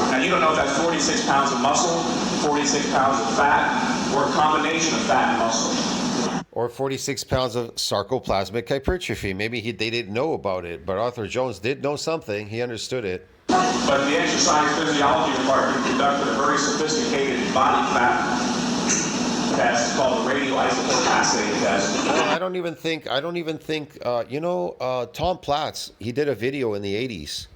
And you don't know if that's 46 pounds of muscle, 46 pounds of fat, or a combination of fat and muscle. Or 46 pounds of sarcoplasmic hypertrophy. Maybe they didn't know about it, but Arthur Jones did know something. He understood it. But the exercise physiology department conducted a very sophisticated body fat test called the radioisotope assay test. I don't even think, Tom Platz, he did a video in the 80s.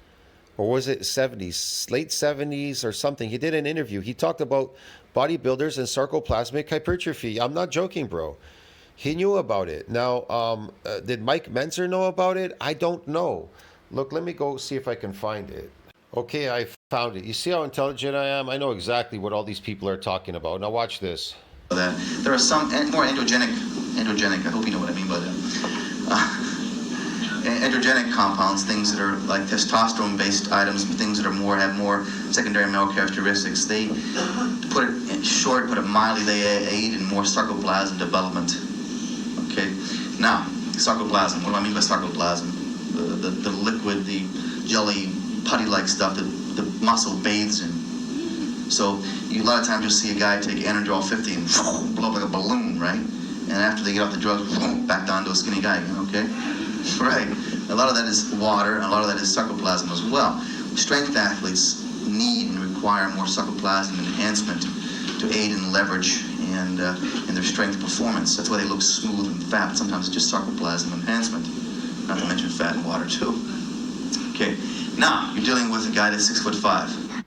Or was it 70s, late 70s or something? He did an interview. He talked about bodybuilders and sarcoplasmic hypertrophy. I'm not joking, bro. He knew about it. Now, did Mike Menser know about it? I don't know. Look, let me go see if I can find it. Okay, I found it. You see how intelligent I am? I know exactly what all these people are talking about. Now watch this. That there are some more androgenic, I hope you know what I mean by that. Androgenic compounds, things that are like testosterone-based items, things that are have more secondary male characteristics. They, to put it in short, put it mildly, they aid in more sarcoplasm development. Okay, now sarcoplasm. What do I mean by sarcoplasm? The liquid, the jelly, putty-like stuff that the muscle bathes in. So a lot of times you'll see a guy take Anadrol 50 and blow up like a balloon, right? And after they get off the drugs, back down to a skinny guy again. Okay. Right. A lot of that is water, and a lot of that is sarcoplasm as well. Strength athletes need and require more sarcoplasm enhancement to aid in leverage and in their strength performance. That's why they look smooth and fat. Sometimes it's just sarcoplasm enhancement, not to mention fat and water too. Okay. Now you're dealing with a guy that's 6'5".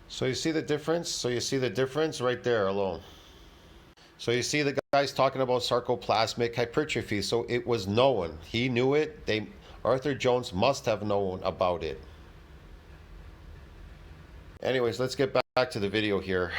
So you see the difference? So you see the difference right there alone. So you see the guys talking about sarcoplasmic hypertrophy. So it was known. He knew it. Arthur Jones must have known about it. Anyways, let's get back to the video here.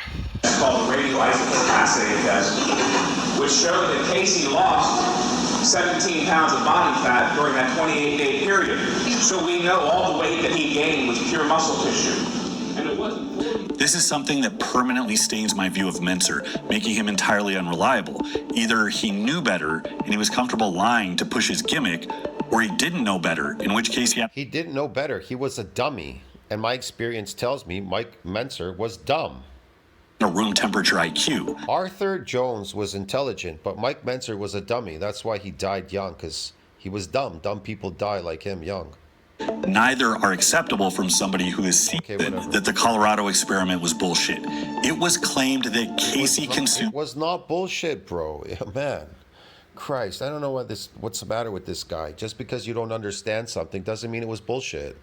It's called the radioisotope assay test, which showed that Casey lost 17 pounds of body fat during that 28-day period. So we know all the weight that he gained was pure muscle tissue. And it wasn't. This is something that permanently stains my view of Menser, making him entirely unreliable. Either he knew better and he was comfortable lying to push his gimmick, or he didn't know better, in which case he didn't know better. He was a dummy. And my experience tells me Mike Menser was dumb. A room temperature IQ. Arthur Jones was intelligent, but Mike Menser was a dummy. That's why he died young, because he was dumb. Dumb people die like him young. Neither are acceptable from somebody who has seen that the Colorado experiment was bullshit. It was claimed that Casey consumed... It was not bullshit, bro. Yeah, man. Christ, I don't know what's the matter with this guy. Just because you don't understand something doesn't mean it was bullshit.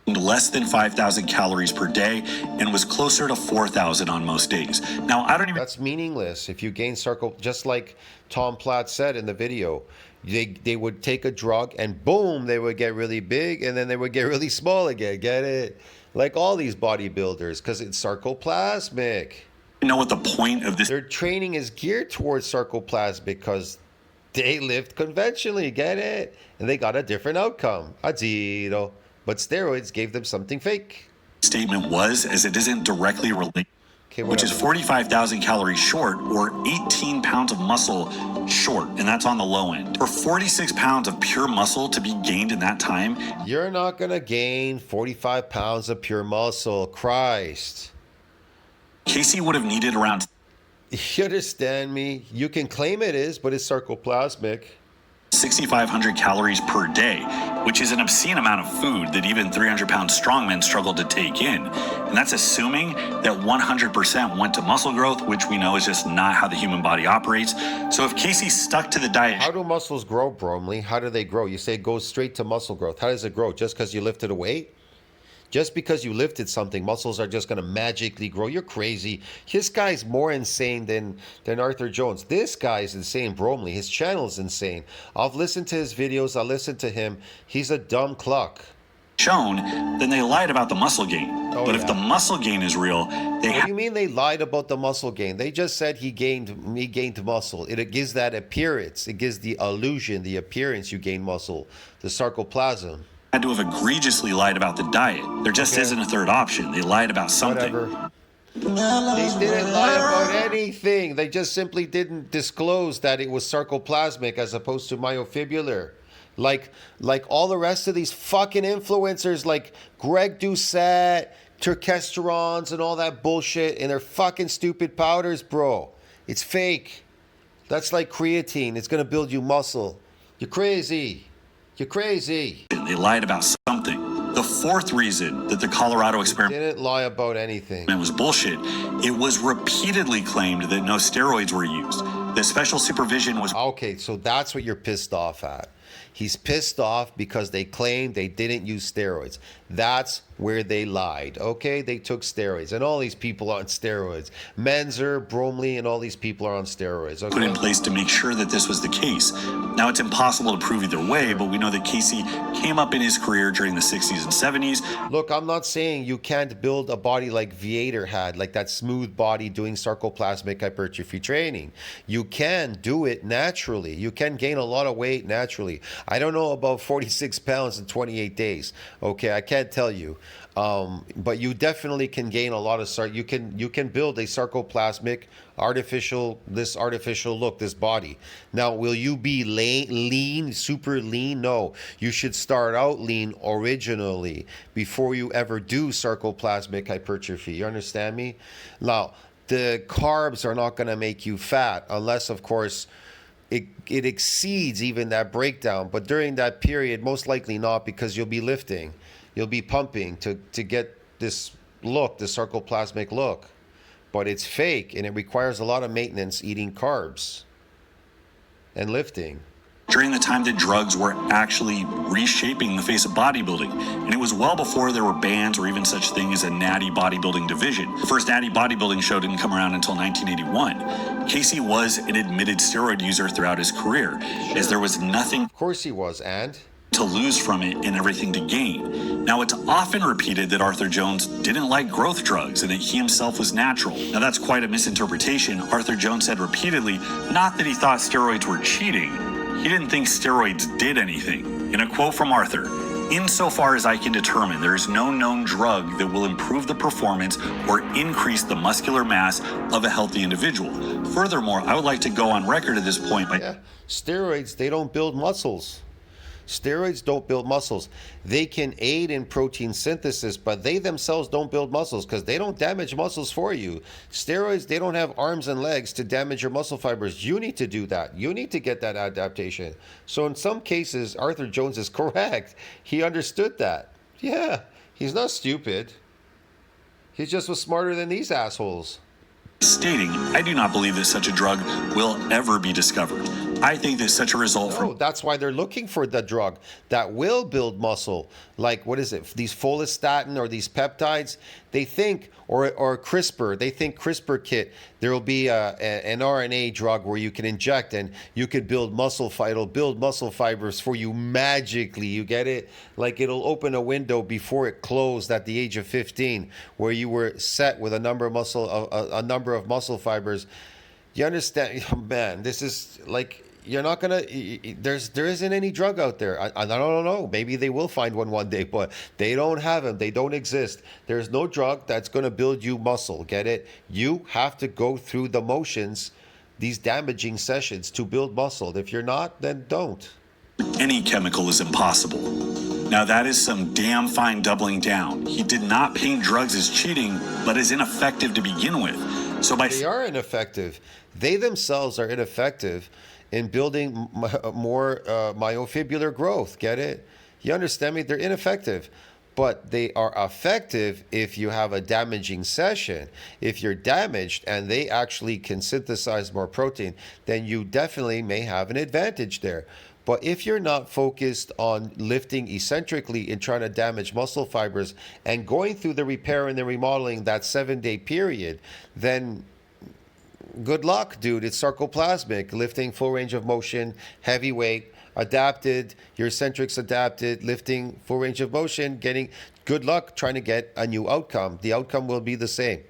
Less than 5,000 calories per day and was closer to 4,000 on most days. Now, I don't even... That's meaningless. If you gain just like Tom Platt said in the video, they would take a drug and boom, they would get really big and then they would get really small again. Get it? Like all these bodybuilders, because it's sarcoplasmic. You know what the point of this... Their training is geared towards sarcoplasmic because They lived conventionally, get it? And they got a different outcome. A zero. But steroids gave them something fake. Statement was, as it isn't directly related, Okay, which is whatever. 45,000 calories short or 18 pounds of muscle short, and that's on the low end. For 46 pounds of pure muscle to be gained in that time, You're not going to gain 45 pounds of pure muscle. Christ. Casey would have needed around You understand me? You can claim it is, but it's sarcoplasmic. 6,500 calories per day, which is an obscene amount of food that even 300-pound strongmen struggle to take in. And that's assuming that 100% went to muscle growth, which we know is just not how the human body operates. So if Casey stuck to the diet... How do muscles grow, Bromley? How do they grow? You say it goes straight to muscle growth. How does it grow? Just because you lifted a weight? Just because you lifted something, muscles are just going to magically grow. You're crazy. This guy's more insane than Arthur Jones. This guy's insane, Bromley. His channel's insane. I've listened to his videos. I listened to him. He's a dumb cluck. shown, then they lied about the muscle gain. But if the muscle gain is real, they What do you mean they lied about the muscle gain? They just said he gained muscle. It gives that appearance. It gives the illusion, the appearance you gain muscle, the sarcoplasm. had to have egregiously lied about the diet. There just isn't a third option. They lied about something. Whatever. They didn't lie about anything. They just simply didn't disclose that it was sarcoplasmic as opposed to myofibular. Like all the rest of these fucking influencers like Greg Doucette, Turkesterons and all that bullshit and their fucking stupid powders, bro. It's fake. That's like creatine. It's going to build you muscle. You're crazy. You're crazy. They lied about something. The fourth reason that the Colorado experiment Didn't lie about anything. was bullshit, it was repeatedly claimed that no steroids were used. That special supervision was Okay, so that's what you're pissed off at. He's pissed off because they claimed they didn't use steroids. That's where they lied, okay? They took steroids. And all these people are on steroids. Menzer, Bromley, and all these people are on steroids, okay? put in place to make sure that this was the case. Now, it's impossible to prove either way, but we know that Casey came up in his career during the 60s and 70s. Look, I'm not saying you can't build a body like Viator had, like that smooth body doing sarcoplasmic hypertrophy training. You can do it naturally. You can gain a lot of weight naturally. I don't know about 46 pounds in 28 days. Okay, I can't tell you. But you definitely can gain a lot of you can build a sarcoplasmic artificial look, this body. Now, will you be lean, super lean? No. You should start out lean originally before you ever do sarcoplasmic hypertrophy. You understand me? Now, the carbs are not going to make you fat unless, of course, it exceeds even that breakdown. But during that period, most likely not, because you'll be lifting. You'll be pumping to get this look, this sarcoplasmic look. But it's fake, and it requires a lot of maintenance eating carbs and lifting. During the time that drugs were actually reshaping the face of bodybuilding. And it was well before there were bands or even such thing as a natty bodybuilding division. The first natty bodybuilding show didn't come around until 1981. Casey was an admitted steroid user throughout his career, as there was nothing Of course he was, and to lose from it and everything to gain. Now, it's often repeated that Arthur Jones didn't like growth drugs and that he himself was natural. Now, that's quite a misinterpretation. Arthur Jones said repeatedly, not that he thought steroids were cheating. He didn't think steroids did anything. In a quote from Arthur, "Insofar as I can determine, there is no known drug that will improve the performance or increase the muscular mass of a healthy individual. Furthermore, I would like to go on record at this point by..." yeah, steroids, they don't build muscles. Steroids don't build muscles. They can aid in protein synthesis, but they themselves don't build muscles because they don't damage muscles for you. Steroids, they don't have arms and legs to damage your muscle fibers. You need to do that. You need to get that adaptation. So in some cases, Arthur Jones is correct. He understood that. Yeah, he's not stupid. He just was smarter than these assholes. stating, "I do not believe that such a drug will ever be discovered. I think that such a result from..." No, that's why they're looking for the drug that will build muscle. Like, what is it? These follistatin or these peptides, they think, or CRISPR, they think CRISPR kit, there will be an RNA drug where you can inject and you could build it'll build muscle fibers for you magically. You get it? Like, it'll open a window before it closed at the age of 15, where you were set with a number of muscle fibers. You understand? Oh, man, this is like, you're not gonna. There isn't any drug out there. I don't know. Maybe they will find one day, but they don't have them. They don't exist. There's no drug that's gonna build you muscle. Get it? You have to go through the motions, these damaging sessions to build muscle. If you're not, then don't. Any chemical is impossible. Now that is some damn fine doubling down. He did not paint drugs as cheating, but as ineffective to begin with. So they are ineffective. They themselves are ineffective in building more myofibrillar growth. Get it? You understand me? They're ineffective. But they are effective if you have a damaging session. If you're damaged and they actually can synthesize more protein, then you definitely may have an advantage there. But if you're not focused on lifting eccentrically and trying to damage muscle fibers and going through the repair and the remodeling that 7-day period, then good luck, dude. It's sarcoplasmic, lifting full range of motion, heavy weight, adapted, your eccentrics adapted, lifting full range of motion, getting good luck trying to get a new outcome. The outcome will be the same.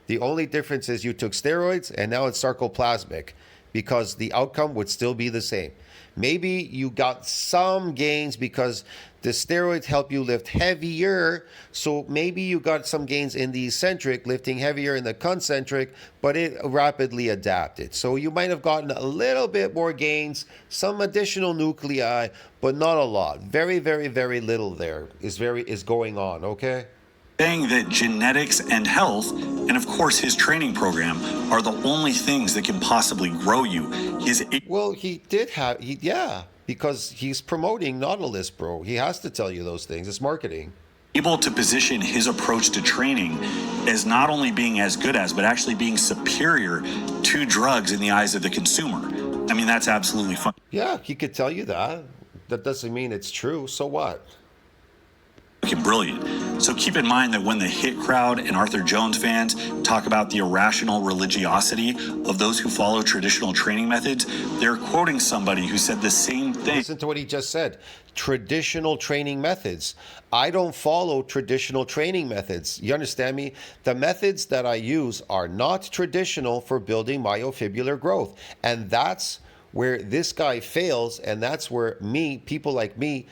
The only difference is you took steroids and now it's sarcoplasmic, because the outcome would still be the same. Maybe you got some gains because the steroids help you lift heavier. So maybe you got some gains in the eccentric, lifting heavier in the concentric, but it rapidly adapted. So you might have gotten a little bit more gains, some additional nuclei, but not a lot. Very, very, very little there is going on, okay? Saying that genetics and health, and of course his training program, are the only things that can possibly grow you. Well, he did have, because he's promoting Nautilus, bro. He has to tell you those things. It's marketing. Able to position his approach to training as not only being as good as, but actually being superior to drugs in the eyes of the consumer. I mean, that's absolutely fun. Yeah, he could tell you that. That doesn't mean it's true. So what? Brilliant. So keep in mind that when the HIIT crowd and Arthur Jones fans talk about the irrational religiosity of those who follow traditional training methods, they're quoting somebody who said the same thing. Listen to what he just said. Traditional training methods. I don't follow traditional training methods. You understand me? The methods that I use are not traditional for building myofibrillar growth. And that's where this guy fails. And that's where people like me,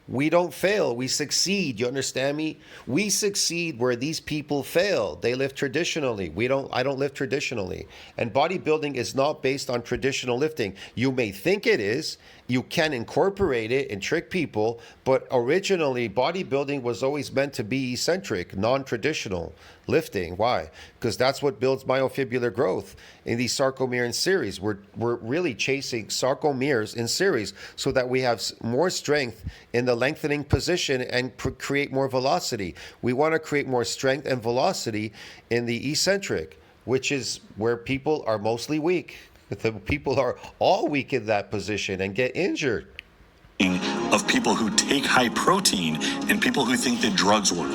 we don't fail. We succeed. You understand me? We succeed where these people fail. They lift traditionally. I don't lift traditionally. And bodybuilding is not based on traditional lifting. You may think it is. You can incorporate it and trick people, but originally bodybuilding was always meant to be eccentric, non-traditional lifting. Why? Because that's what builds myofibrillar growth in these sarcomere in series. We're really chasing sarcomeres in series so that we have more strength in the lengthening position and create more velocity. We want to create more strength and velocity in the eccentric, which is where people are mostly weak. The people are all weak in that position and get injured. Of people who take high protein and people who think that drugs work.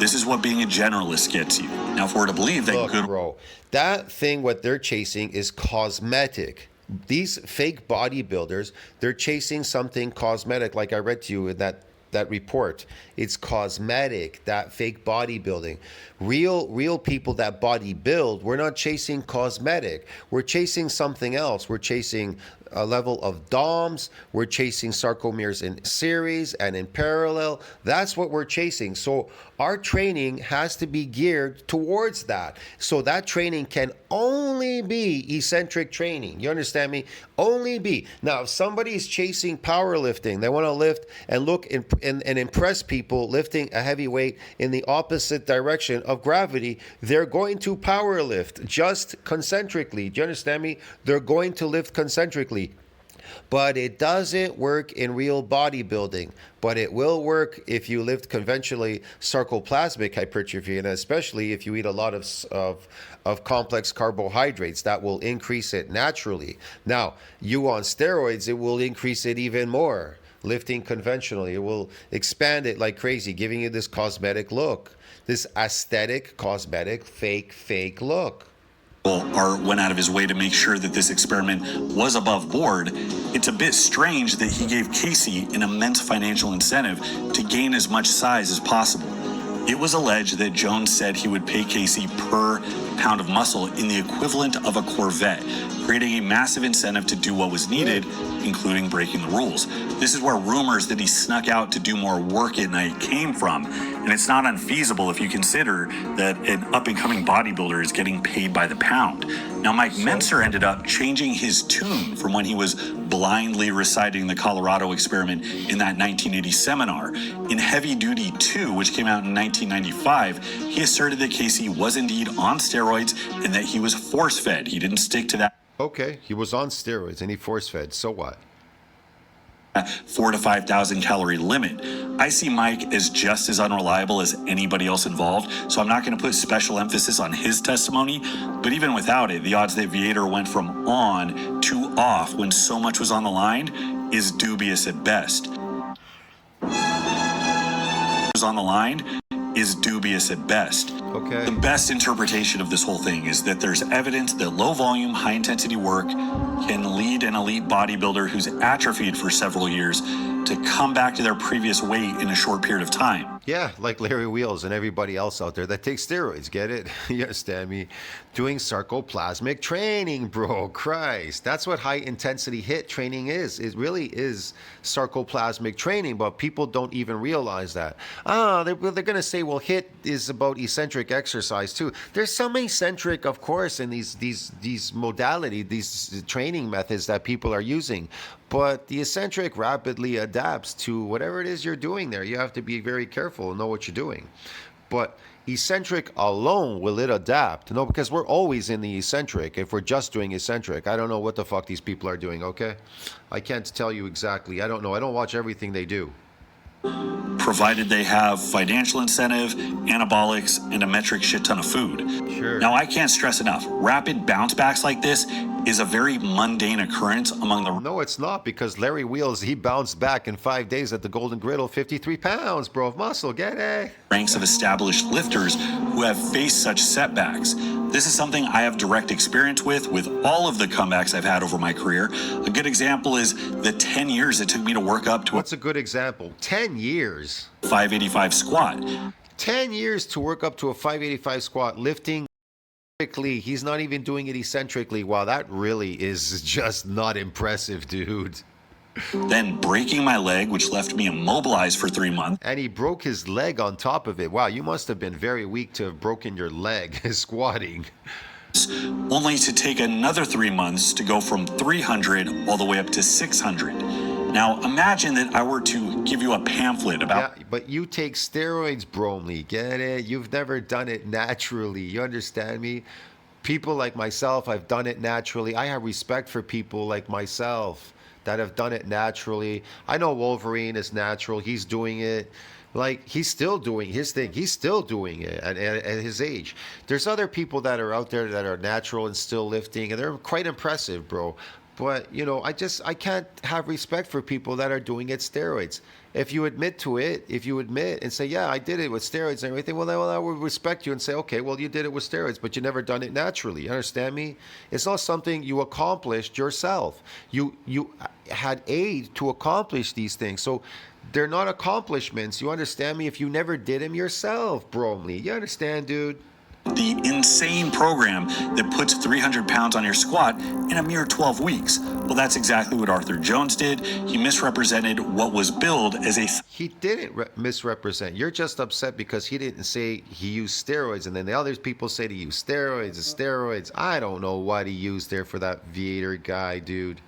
This is what being a generalist gets you. Now, if we're to believe that bro, that thing, what they're chasing is cosmetic. These fake bodybuilders, they're chasing something cosmetic, like I read to you in that report. It's cosmetic, that fake bodybuilding. Real people that bodybuild, we're not chasing cosmetic. We're chasing something else. We're chasing a level of DOMs. We're chasing sarcomeres in series and in parallel. That's what we're chasing. So our training has to be geared towards that. So that training can only be eccentric training. You understand me? Only be. Now, if somebody is chasing powerlifting, they want to lift and look and impress people lifting a heavy weight in the opposite direction of gravity, they're going to power lift just concentrically. Do you understand me? They're going to lift concentrically. But it doesn't work in real bodybuilding. But it will work if you lift conventionally sarcoplasmic hypertrophy, and especially if you eat a lot of complex carbohydrates. That will increase it naturally. Now, you on steroids, it will increase it even more. Lifting conventionally, it will expand it like crazy, giving you this cosmetic look, this aesthetic, cosmetic, fake look. Went out of his way to make sure that this experiment was above board. It's a bit strange that he gave Casey an immense financial incentive to gain as much size as possible. It was alleged that Jones said he would pay Casey per pound of muscle in the equivalent of a Corvette, creating a massive incentive to do what was needed, including breaking the rules. This is where rumors that he snuck out to do more work at night came from, and it's not unfeasible if you consider that an up-and-coming bodybuilder is getting paid by the pound. Now, Mike Menser ended up changing his tune from when he was blindly reciting the Colorado Experiment in that 1980 seminar. In Heavy Duty 2, which came out in 1995, he asserted that Casey was indeed on steroids and that he was force-fed. He didn't stick to that. Okay, he was on steroids and he force-fed. So what? 4,000 to 5,000 calorie limit. I see Mike as just as unreliable as anybody else involved, so I'm not going to put special emphasis on his testimony, but even without it, the odds that Viator went from on to off when so much was on the line is dubious at best. On the line is dubious at best. Okay. The best interpretation of this whole thing is that there's evidence that low volume, high intensity work can lead an elite bodybuilder who's atrophied for several years to come back to their previous weight in a short period of time. Yeah, like Larry Wheels and everybody else out there that takes steroids, get it? You understand me? Doing sarcoplasmic training, bro, Christ. That's what high intensity HIIT training is. It really is sarcoplasmic training, but people don't even realize that. They're going to say, well, HIIT is about eccentric exercise too. There's some eccentric, of course, in these modalities, these training methods that people are using. But the eccentric rapidly adapts to whatever it is you're doing there. You have to be very careful and know what you're doing. But eccentric alone, will it adapt? No, because we're always in the eccentric. If we're just doing eccentric, I don't know what the fuck these people are doing, okay? I can't tell you exactly. I don't know. I don't watch everything they do. Provided they have financial incentive, anabolics, and a metric shit ton of food. Sure. Now, I can't stress enough, rapid bounce backs like this is a very mundane occurrence among the... No, it's not, because Larry Wheels, he bounced back in 5 days at the Golden Griddle, 53 pounds, bro, of muscle, get it? Ranks of established lifters who have faced such setbacks. This is something I have direct experience with all of the comebacks I've had over my career. A good example is the 10 years it took me to work up to What's a good example? 10 years. a 585 squat. 10 years to work up to a 585 squat, lifting eccentrically. He's not even doing it eccentrically. Wow, that really is just not impressive, dude. Then breaking my leg, which left me immobilized for 3 months. And he broke his leg on top of it. Wow, you must have been very weak to have broken your leg squatting. Only to take another 3 months to go from 300 all the way up to 600. Now, imagine that I were to give you a pamphlet about... Yeah, but you take steroids, Bromley, get it? You've never done it naturally. You understand me? People like myself, I've done it naturally. I have respect for people like myself that have done it naturally. I know Wolverine is natural. He's doing it. Like, he's still doing his thing. He's still doing it at his age. There's other people that are out there that are natural and still lifting, and they're quite impressive, bro. But, you know, I can't have respect for people that are doing it steroids. If you admit to it, if you admit and say, yeah, I did it with steroids and everything, well, then I would respect you and say, okay, well, you did it with steroids, but you never done it naturally. You understand me? It's not something you accomplished yourself. You had aid to accomplish these things. So they're not accomplishments. You understand me? If you never did them yourself, Bromley. You understand, dude? the insane program that puts 300 pounds on your squat in a mere 12 weeks. Well, that's exactly what Arthur Jones did. He misrepresented what was billed as a... He didn't misrepresent. You're just upset because he didn't say he used steroids, and then the other people say he used steroids. I don't know what he used there for that Viator guy, dude.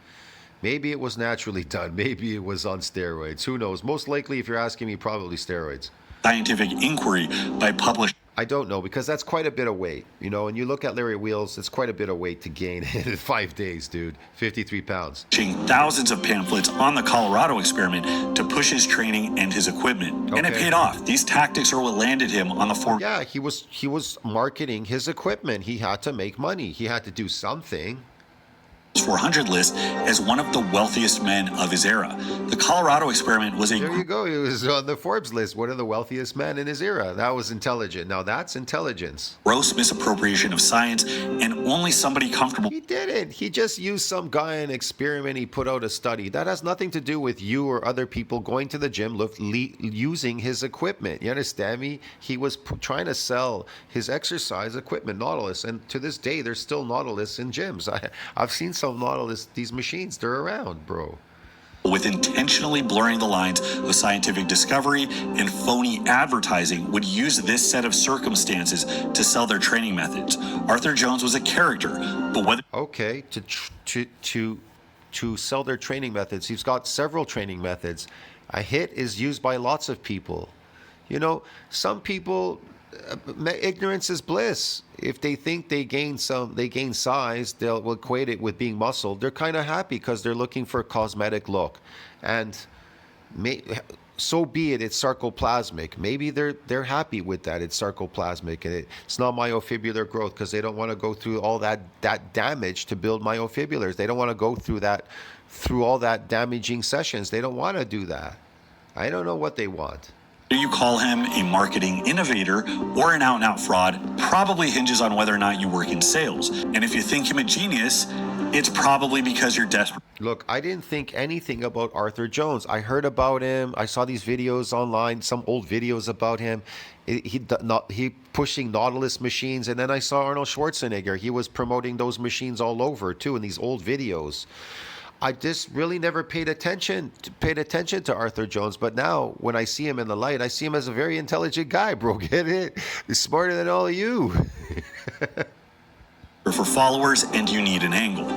Maybe it was naturally done. Maybe it was on steroids. Who knows? Most likely, if you're asking me, probably steroids. Scientific inquiry by publishing... I don't know, because that's quite a bit of weight. You know, and you look at Larry Wheels, it's quite a bit of weight to gain in 5 days, dude. 53 pounds. Thousands of pamphlets on the Colorado experiment to push his training and his equipment. Okay. And it paid off. These tactics are what landed him on the four... Yeah, he was marketing his equipment. He had to make money. He had to do something. 400 list as one of the wealthiest men of his era. The Colorado experiment was a There you go. He was on the Forbes list, one of the wealthiest men in his era. That was intelligent. Now that's intelligence. gross misappropriation of science, and only somebody comfortable He didn't. He just used some guy in Experiment. He put out a study. That has nothing to do with you or other people going to the gym using his equipment. You understand me? He was trying to sell his exercise equipment, Nautilus. And to this day, there's still Nautilus in gyms. I've seen some Nautilus, these machines. They're around, bro. with intentionally blurring the lines of scientific discovery and phony advertising would use this set of circumstances to sell their training methods. Arthur Jones was a character, but whether Okay, to sell their training methods, he's got several training methods. A HIIT is used by lots of people. You know, some people, ignorance is bliss. If they think they gain size, they'll equate it with being muscled. They're kind of happy because they're looking for a cosmetic look, and so be it. It's sarcoplasmic. Maybe they're happy with that. It's sarcoplasmic, and it's not myofibrillar growth because they don't want to go through all that damage to build myofibrillars. They don't want to go through all that damaging sessions. They don't want to do that. I don't know what they want. you call him a marketing innovator or an out-and-out fraud probably hinges on whether or not you work in sales. And if you think him a genius, it's probably because you're desperate. Look, I didn't think anything about Arthur Jones. I heard about him. I saw these videos online, some old videos about him. He pushing Nautilus machines, and then I saw Arnold Schwarzenegger. He was promoting those machines all over too in these old videos. I just really never paid attention to Arthur Jones, but now when I see him in the light, I see him as a very intelligent guy, bro. Get it? He's smarter than all of you. For followers, and you need an angle.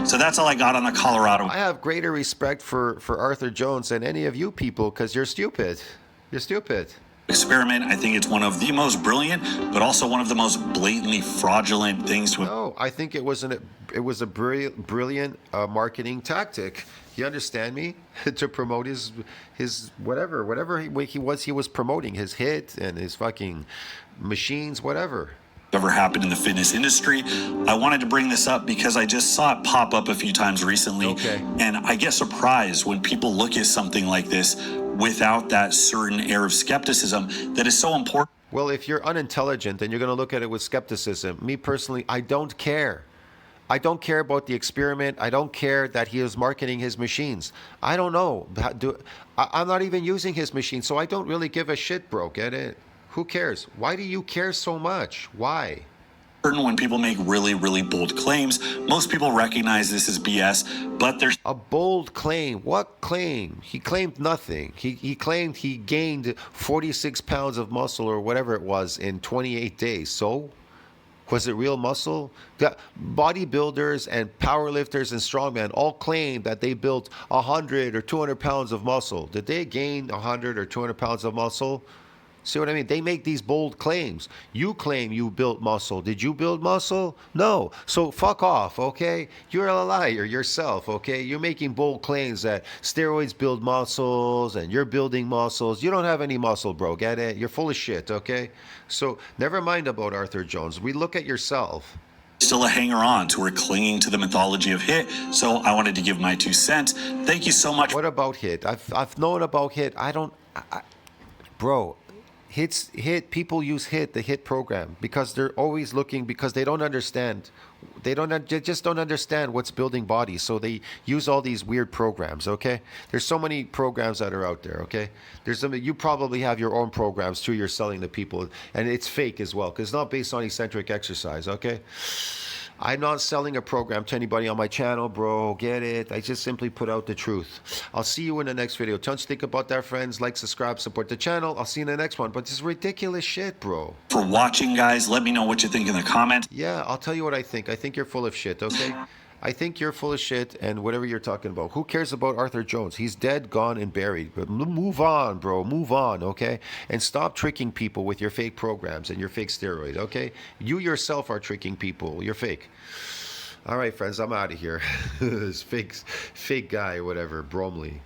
So that's all I got on the Colorado. I have greater respect for Arthur Jones than any of you people because you're stupid. You're stupid. Experiment. I think it's one of the most brilliant, but also one of the most blatantly fraudulent things to. No, I think it was a brilliant marketing tactic. You understand me? To promote his whatever he was promoting his HIIT and his fucking machines, whatever. Ever happened in the fitness industry. I wanted to bring this up because I just saw it pop up a few times recently. Okay. And I get surprised when people look at something like this without that certain air of skepticism that is so important. Well, if you're unintelligent, then you're going to look at it with skepticism. Me personally, I don't care. I don't care about the experiment. I don't care that he is marketing his machines. I don't know. I'm not even using his machine, so I don't really give a shit, bro. Get it? Who cares? Why do you care so much? Why? When people make really, really bold claims, most people recognize this as BS, but there's a bold claim. What claim? He claimed nothing. He claimed he gained 46 pounds of muscle or whatever it was in 28 days. So, was it real muscle? The bodybuilders and powerlifters and strongmen all claim that they built 100 or 200 pounds of muscle. Did they gain 100 or 200 pounds of muscle? See what I mean? They make these bold claims. You claim you built muscle. Did you build muscle? No. So fuck off, okay? You're a liar yourself, okay? You're making bold claims that steroids build muscles and you're building muscles. You don't have any muscle, bro. Get it? You're full of shit, okay? So never mind about Arthur Jones. We look at yourself. Still a hanger-on, so we're clinging to the mythology of HIIT. So I wanted to give my 2 cents. Thank you so much. What about HIIT? I've known about HIIT. Bro. HIIT, people use HIIT, the HIIT program, because they're always looking, because they don't understand. They just don't understand what's building bodies. So they use all these weird programs, okay? There's so many programs that are out there, okay? You probably have your own programs too you're selling to people, and it's fake as well, because it's not based on eccentric exercise, okay? I'm not selling a program to anybody on my channel, bro. Get it? I just simply put out the truth. I'll see you in the next video. Don't you think about that, friends? Like, subscribe, support the channel. I'll see you in the next one. But this is ridiculous shit, bro. For watching, guys. Let me know what you think in the comments. Yeah, I'll tell you what I think. I think you're full of shit, okay? I think you're full of shit and whatever you're talking about. Who cares about Arthur Jones? He's dead, gone, and buried. But move on, bro. Move on, okay? And stop tricking people with your fake programs and your fake steroids, okay? You yourself are tricking people. You're fake. All right, friends, I'm out of here. This fake guy, whatever, Bromley.